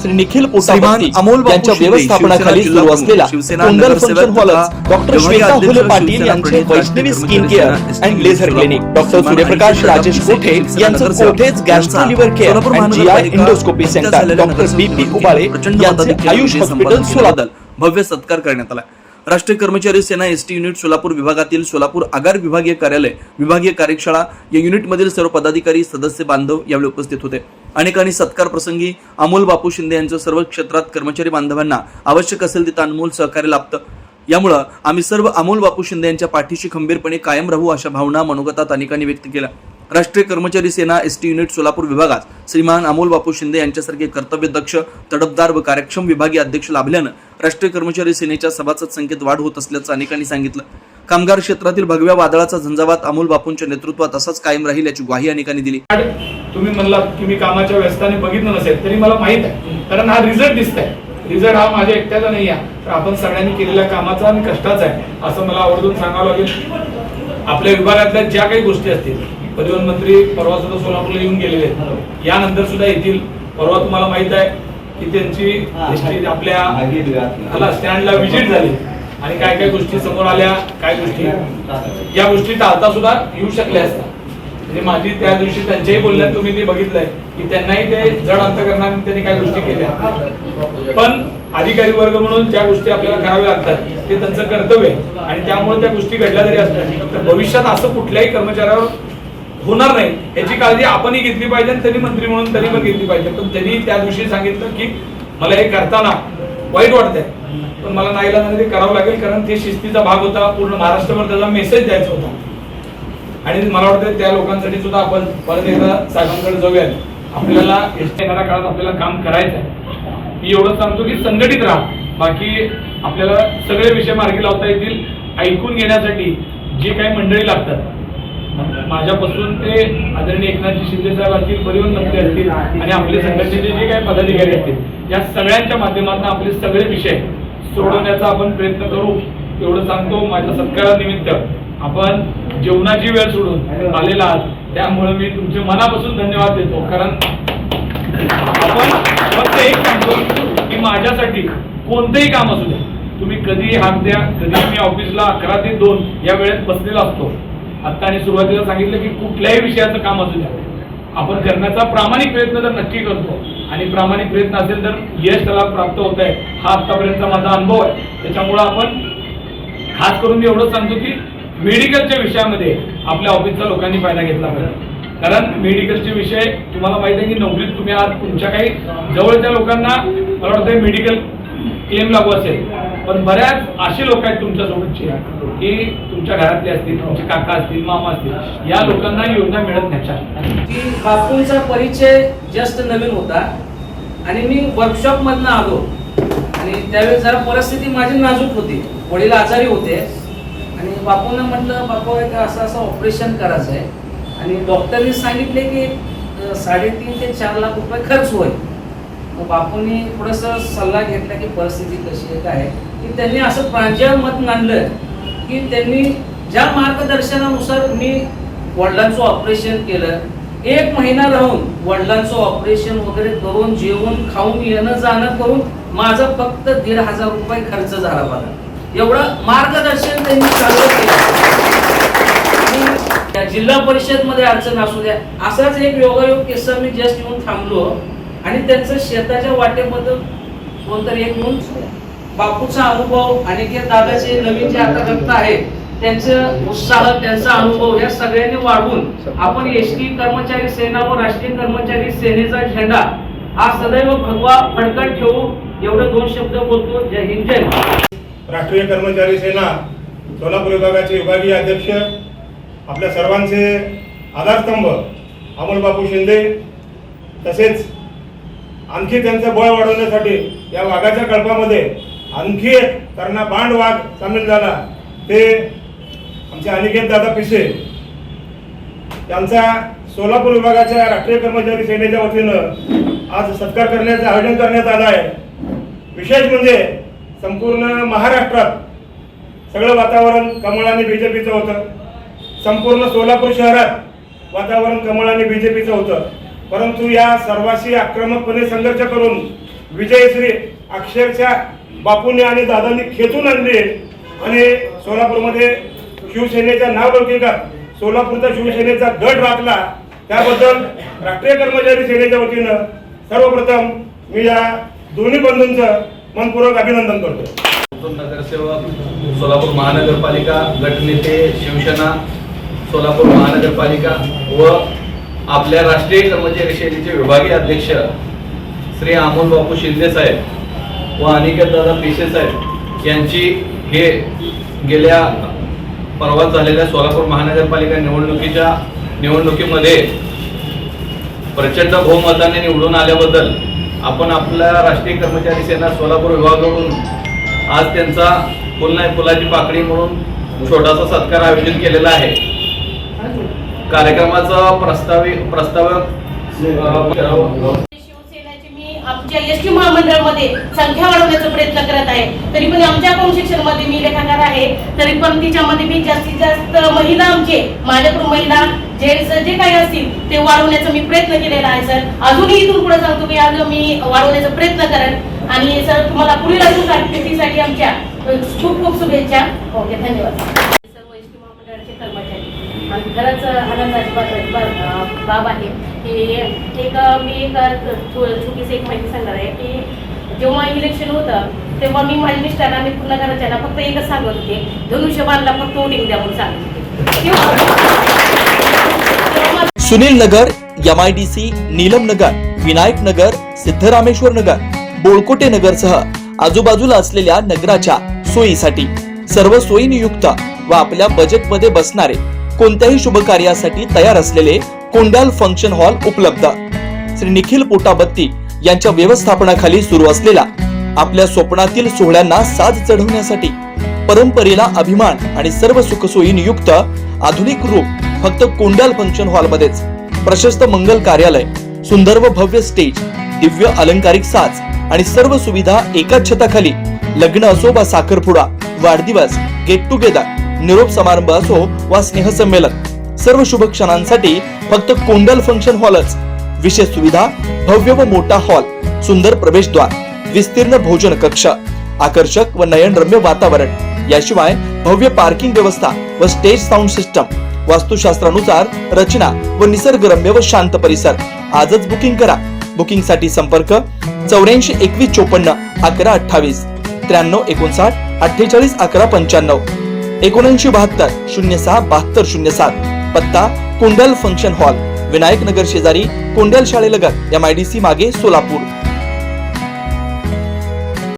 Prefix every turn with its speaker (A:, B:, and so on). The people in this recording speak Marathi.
A: श्री निखिल पोटापत्ती यांच्या व्यवस्थापनाखाली सुरू असलेला कोंडल फंक्शन हॉलच डॉक्टर श्वेता फुले पाटील यांचे Vaishnavi skin care and laser clinic, doctor Suryaprakash Rajesh Kothe यांचं Kothe's gastro liver care and GI endoscopy centre, doctor BP Ubale यांचे आयुष हॉस्पिटल सोलापूर
B: भव्य सत्कार करण्यात आला। राष्ट्रीय कर्मचारी सेना एसटी युनिट सोलापूर विभागातील सोलापूर आगार विभागीय कार्यालय, विभागीय कार्यशाळा या युनिटमधील सर्व पदाधिकारी, सदस्य बांधव यावेळी उपस्थित होते। अनेकांनी सत्कार प्रसंगी अमोल बापू शिंदे यांचं सर्व क्षेत्रात कर्मचारी बांधवांना आवश्यक असेल तिथं अनमोल सहकार्य लाभतं, यामुळे आम्ही सर्व अमोल बापू शिंदे यांच्या पाठीशी खंबीरपणे कायम राहू अशा भावना मनोगतात अनेकांनी व्यक्त केल्या। राष्ट्रीय कर्मचारी सेना एसटी युनिट सोलापूर विभागात श्रीमान अमोल बापू शिंदे यांच्यासारखे कर्तव्यदक्ष, तडफदार व कार्यक्षम विभागीय अध्यक्ष लाभल्यानं राष्ट्रीय कर्मचारी सेनेच्या सभासद संख्येत वाढ होत असल्याचं अनेकांनी सांगितलं। कामगार क्षेत्रातील भगव्या वादळाचा झंझावात अमोल बापूंच्या नेतृत्वात असाच कायम राहील याची ग्वाही अनेकांनी दिली।
C: तुम्ही म्हणलात की मी कामाच्या व्यस्ताने बघितलं नसेल तरी मला माहित आहे, कारण हा रिझल्ट दिसतोय। रिझल्ट हा माझ्या एकट्याचा नाही आहे, तर आपण सगळ्यांनी केलेल्या कामाचा आणि कष्टाचा आहे असं मला आवर्जून सांगावं लागेल। आपल्या विभागातल्या ज्या काही गोष्टी असतील, परिवहन मंत्री परवा सुद्धा सोलापूरला येऊन गेलेले आहेत, यानंतर सुद्धा येतील। परवा तुम्हाला माहित आहे की त्यांची आपल्या स्टँडला व्हिजिट झाली आणि काय काय गोष्टी समोर आल्या, काय गोष्टी या गोष्टी टाळता सुद्धा येऊ शकल्या असतात। म्हणजे माझी त्या दिवशी त्यांच्याही बोलण्यात तुम्ही ते बघितलंय की त्यांनाही ते जड अंतकरणाने त्यांनी काय गोष्टी केल्या, पण अधिकारी वर्ग म्हणून ज्या गोष्टी आपल्याला कराव्या लागतात ते त्यांचं कर्तव्य आहे आणि त्यामुळे त्या गोष्टी घडल्या तरी असतात। तर भविष्यात असं कुठल्याही कर्मचाऱ्यावर होणार नाही याची काळजी आपणही घेतली पाहिजे, त्यांनी मंत्री म्हणून त्यांनी पण घेतली पाहिजे। पण त्यांनी त्या दिवशी सांगितलं की मला हे करताना वाईट वाटतंय, पण मला नाईलाजाने ते करावं लागेल, कारण ते शिस्तीचा भाग होता, पूर्ण महाराष्ट्रभर त्याचा मेसेज द्यायचा होता। आणि मला वाटतं त्या लोकांसाठी सुद्धा आपण परत एकदा साहेबांकडे जाऊया। आपल्याला येणाऱ्या काळात आपल्याला काम करायचं आहे। मी एवढं सांगतो की संघटित राहा, बाकी आपल्याला सगळे विषय मार्गी लावता येतील। ऐकून घेण्यासाठी जे काही मंडळी लागतात, माझ्यापासून ते आदरणीय एकनाथजी शिंदे साहेब असतील, परिवहन मंत्री असतील आणि आपले संघटनेचे जे काही पदाधिकारी असतील, या सगळ्यांच्या माध्यमातून आपले सगळे विषय सोडवण्याचा आपण प्रयत्न करू एवढं सांगतो। माझ्या सत्कारानिमित्त आपण जेवणाची वेळ सोडून आलेला आहात, त्यामुळे मी तुमचे मनापासून धन्यवाद देतो। कारण आपण फक्त एक सांगतो की माझ्यासाठी कोणतंही काम असू द्या, तुम्ही कधीही हाक द्या, कधी मी ऑफिसला 11 ते 2 या वेळेत बसलेला असतो। आता आणि सुरुवातीला सांगितलं की कुठल्याही विषयाचं काम असू द्या, आपण करण्याचा प्रामाणिक प्रयत्न तर नक्की करतो आणि प्रामाणिक प्रयत्न असेल तर यश त्याला प्राप्त होत आहे, हा आतापर्यंतचा माझा अनुभव आहे। त्याच्यामुळे आपण खास करून एवढं सांगतो की मेडिकलच्या विषयामध्ये आपल्या ऑफिसच्या लोकांनी फायदा घेतला पाहिजे, कारण मेडिकलचे विषय तुम्हाला माहिती आहे की नोकरीत तुम्ही आज तुमच्या काही जवळच्या लोकांना मला वाटतं मेडिकल क्लेम लागू असेल, पण बऱ्याच असे लोक आहेत तुमच्यासोबतचे की तुमच्या घरातले असतील, तुमचे काका असतील, मामा असतील, या लोकांना योजना मिळत नाही।
D: बापूंचा परिचय जस्ट नवीन होता आणि मी वर्कशॉप मधनं आलो आणि त्यावेळेस जरा परिस्थिती माझी नाजूक होती, वडील आजारी होते आणि बापूंना म्हटलं बापू एक असं ऑपरेशन करायचं आहे आणि डॉक्टरनी सांगितले की 3.5 ते 4 लाख रुपये खर्च होईल। मग बापूंनी थोडंसं सल्ला घेतला की परिस्थिती कशी आहे काय, की त्यांनी असं प्रांजळ मत मांडलं की त्यांनी ज्या मार्गदर्शनानुसार मी वडिलांचं ऑपरेशन केलं, 1 महिना राहून वडिलांचं ऑपरेशन वगैरे करून जेवण खाऊन येणं जाणं करून माझं फक्त 1,500 रुपये खर्च झाला बघा। एवढं मार्गदर्शन त्यांनी चालू केलं। जिल्हा परिषद मध्ये अडचण असू द्या, असाच एक योगायोग किस्सा मी जस्ट येऊन थांबलो आणि त्यांचं शेताच्या वाटेबद्दल कोणतरी एक म्हणून बापूचा अनुभव आणि ते दादाचे नवीन जे आता रक्त आहे त्यांचं उत्साह, त्यांचा अनुभव या सगळ्यांनी वाढवून आपण एसटी कर्मचारी सेना व राष्ट्रीय कर्मचारी सेनेचा झेंडा हा सदैव भगवा फडकत ठेवू एवढे 2 शब्द बोलतो। जय हिंद, जय महाराष्ट्र।
E: राष्ट्रीय कर्मचारी सेना सोलापूर विभागाचे विभागीय अध्यक्ष, आपल्या सर्वांचे आधारस्तंभ अमोल बापू शिंदे, तसेच आणखी त्यांचं बळ वाढवण्यासाठी या वाघाच्या कळपामध्ये आणखी एक तरणा बांड वाघ सामील झाला, ते आमचे अनिकेत दादा पिसे यांचा सोलापूर विभागाच्या राष्ट्रीय कर्मचारी सेनेच्या वतीनं आज सत्कार करण्याचं आयोजन करण्यात आलं आहे। विशेष म्हणजे संपूर्ण महाराष्ट्रात सगळं वातावरण कमळ आणि बीजेपीचं होतं, संपूर्ण सोलापूर शहरात वातावरण कमळ आणि बीजेपीचं होतं, परंतु या सर्वांशी आक्रमकपणे संघर्ष करून विजयश्री अक्षरशः बापूंनी आणि दादांनी खेचून आणली आणि सोलापूरमध्ये शिवसेनेच्या नावलौकिकात सोलापूरचा शिवसेनेचा गड राखला. त्याबद्दल राष्ट्रीय कर्मचारी सेनेच्या वतीनं सर्वप्रथम मी या दोन्ही बंधूंचं मनपूर्वक अभिनंदन करतो.
F: नगरसेवक, सोलापूर महानगरपालिका गटनेते, शिवसेना सोलापूर महानगरपालिका व आपल्या राष्ट्रीय कर्मचारी सेनेचे विभागीय अध्यक्ष श्री अमोल बापू शिंदे साहेब व अनिकेत दादा पिसे साहेब यांची हे गेल्या परवा झालेल्या सोलापूर महानगरपालिका निवडणुकीमध्ये प्रचंड बहुमताने निवडून आल्याबद्दल आपण आपल्या राष्ट्रीय कर्मचारी सेना सोलापूर विभागाकडून आज त्यांचा फुलाची पाकळी म्हणून छोटासा सत्कार आयोजित केलेला आहे. कार्यक्रमाचा प्रस्तावक
G: आमच्या एसटी महामंडळामध्ये संख्या वाढवण्याचा प्रयत्न करत आहे. तरी पण आमच्या अकाउंट सेक्शन मध्ये मी लेखाकार आहे. तरी पण तिच्यामध्ये मी जास्तीत जास्त महिला माझ्याकडून महिला जेंट्स जे काही असतील ते वाढवण्याचा मी प्रयत्न केलेला आहे सर. अजूनही इथून पुढे सांगतो मी आज मी वाढवण्याचा प्रयत्न करेन. आणि सर तुम्हाला पुढील अजून कारकिर्दीसाठी आमच्या खूप खूप शुभेच्छा. ओके, धन्यवाद. सर्व एसटी महामंडळाचे कर्मचारी आणि खरंच आनंदाची बाब आहे की मी छोटीशी एक माहिती सांगणार आहे की जेव्हा इलेक्शन होतं तेव्हा मी माझ्या मिस्टरांना आणि पूर्ण घराच्यांना फक्त एकच सांगत होते, धनुष्यबाणला फक्त वोटिंग द्या म्हणून सांगत होते.
A: सुनील नगर, MIDC, नीलम नगर, विनायक नगर, सिद्धरामेश्वर नगर, बोळकोटे नगरसह आजूबाजूला असलेल्या नगराच्या सोयीसाठी सर्व सोयीनियुक्त व आपल्या बजेटमध्ये बसणारे कोणत्याही शुभ कार्यासाठी तयार असलेले कोंडाल फंक्शन हॉल उपलब्ध. श्री निखिल पोटाबत्ती यांच्या व्यवस्थापनाखाली सुरू असलेला आपल्या स्वप्नातील सोहळ्यांना साज चढवण्यासाठी परंपरेला अभिमान आणि सर्व सुखसोयी युक्त आधुनिक रूप फक्त कोंडाल फंक्शन हॉल मध्येच. प्रशस्त मंगल कार्यालय, सुंदर व भव्य स्टेज, दिव्य अलंकारिक साज आणि सर्व सुविधा एकाच छताखाली. लग्न असो वा साखरपुडा, वाढदिवस, गेट टुगेदर, निरोप समारंभ असो वा स्नेहसंमेलन, सर्व शुभ क्षणांसाठी फक्त कोंडाल फंक्शन हॉलच. विशेष सुविधा, भव्य व मोठा हॉल, सुंदर प्रवेशद्वार, विस्तीर्ण भोजन कक्ष, आकर्षक व नयनरम्य वातावरण, याशिवाय भव्य पार्किंग व्यवस्था व स्टेज साऊंड सिस्टम, वास्तुशास्त्रानुसार रचना व निसर्गरम्य व शांत परिसर. आजच बुकिंग करा. बुकिंग साठी संपर्क 84 21 54 11 28 93 59 48 11 95 79 72 06 72 07. पत्ता कोंडाल फंक्शन हॉल, विनायक नगर शेजारी, कोंडाल शाळेलगत, MIDC मागे, सोलापूर.